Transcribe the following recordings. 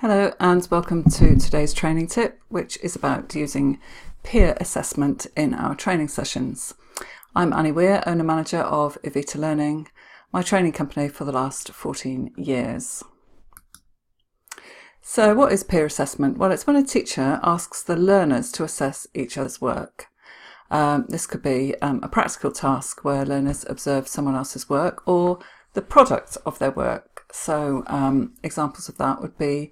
Hello and welcome to today's training tip, which is about using peer assessment in our training sessions. I'm Annie Weir, owner-manager of Evita Learning, my training company for the last 14 years. So what is peer assessment? Well, it's when a teacher asks the learners to assess each other's work. This could be a practical task where learners observe someone else's work or the product of their work. So examples of that would be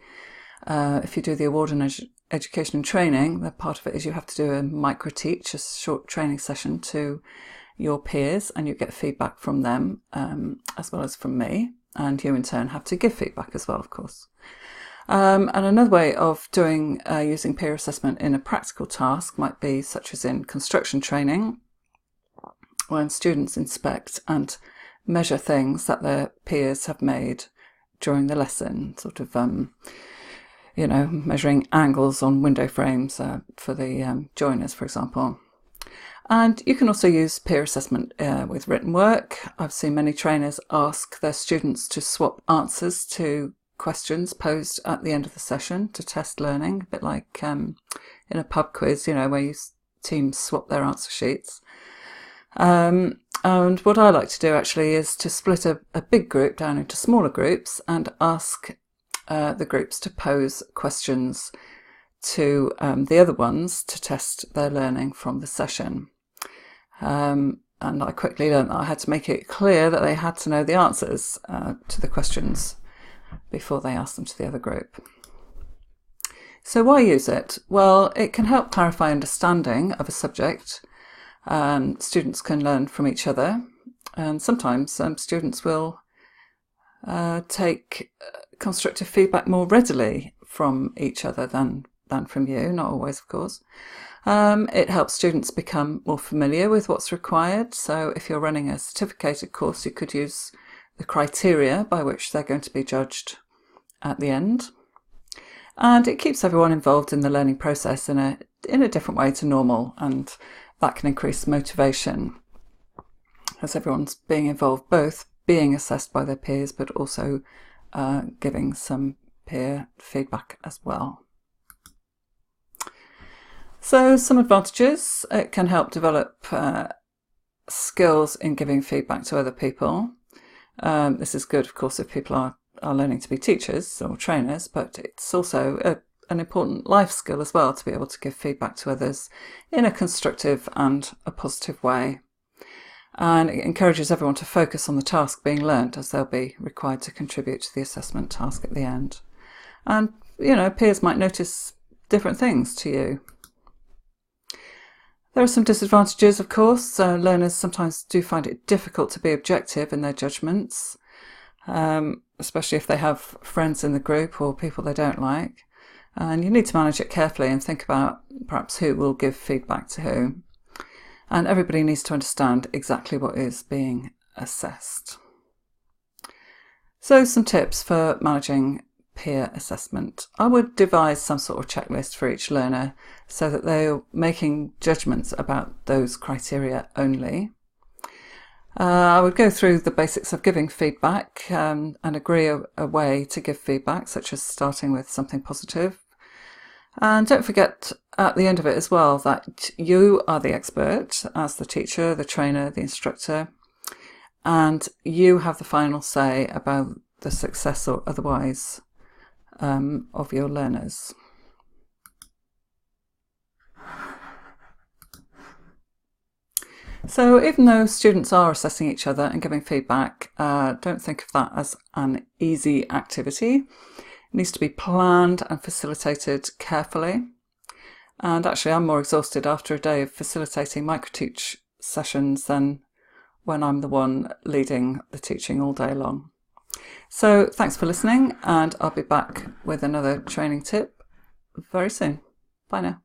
if you do the award in education and training, the part of it is you have to do a micro-teach, a short training session to your peers, and you get feedback from them as well as from me, and you in turn have to give feedback as well, of course. And another way of doing using peer assessment in a practical task might be such as in construction training, when students inspect and measure things that their peers have made during the lesson, sort of measuring angles on window frames for the joiners, for example. And you can also use peer assessment with written work. I've seen many trainers ask their students to swap answers to questions posed at the end of the session to test learning, a bit like in a pub quiz, where teams swap their answer sheets. And what I like to do actually is to split a big group down into smaller groups and ask the groups to pose questions to the other ones to test their learning from the session. And I quickly learned that I had to make it clear that they had to know the answers to the questions before they asked them to the other group. So why use it? Well, it can help clarify understanding of a subject. Students can learn from each other, and sometimes students will take constructive feedback more readily from each other than from you, not always, of course. It helps students become more familiar with what's required. So if you're running a certificated course, you could use the criteria by which they're going to be judged at the end. And it keeps everyone involved in the learning process in a different way to normal, and that can increase motivation as everyone's being involved, both being assessed by their peers but also giving some peer feedback as well. So some advantages: it can help develop skills in giving feedback to other people. This is good, of course, if people are learning to be teachers or trainers, but it's also an important life skill as well, to be able to give feedback to others in a constructive and a positive way. And it encourages everyone to focus on the task being learnt, as they'll be required to contribute to the assessment task at the end. And, peers might notice different things to you. There are some disadvantages, of course. Learners sometimes do find it difficult to be objective in their judgments, especially if they have friends in the group or people they don't like. And you need to manage it carefully and think about perhaps who will give feedback to who. And everybody needs to understand exactly what is being assessed. So some tips for managing peer assessment. I would devise some sort of checklist for each learner so that they're making judgments about those criteria only. I would go through the basics of giving feedback and agree a way to give feedback, such as starting with something positive. And don't forget at the end of it as well that you are the expert as the teacher, the trainer, the instructor, and you have the final say about the success or otherwise of your learners. So even though students are assessing each other and giving feedback, don't think of that as an easy activity. It needs to be planned and facilitated carefully. And actually, I'm more exhausted after a day of facilitating micro-teach sessions than when I'm the one leading the teaching all day long. So thanks for listening, and I'll be back with another training tip very soon. Bye now.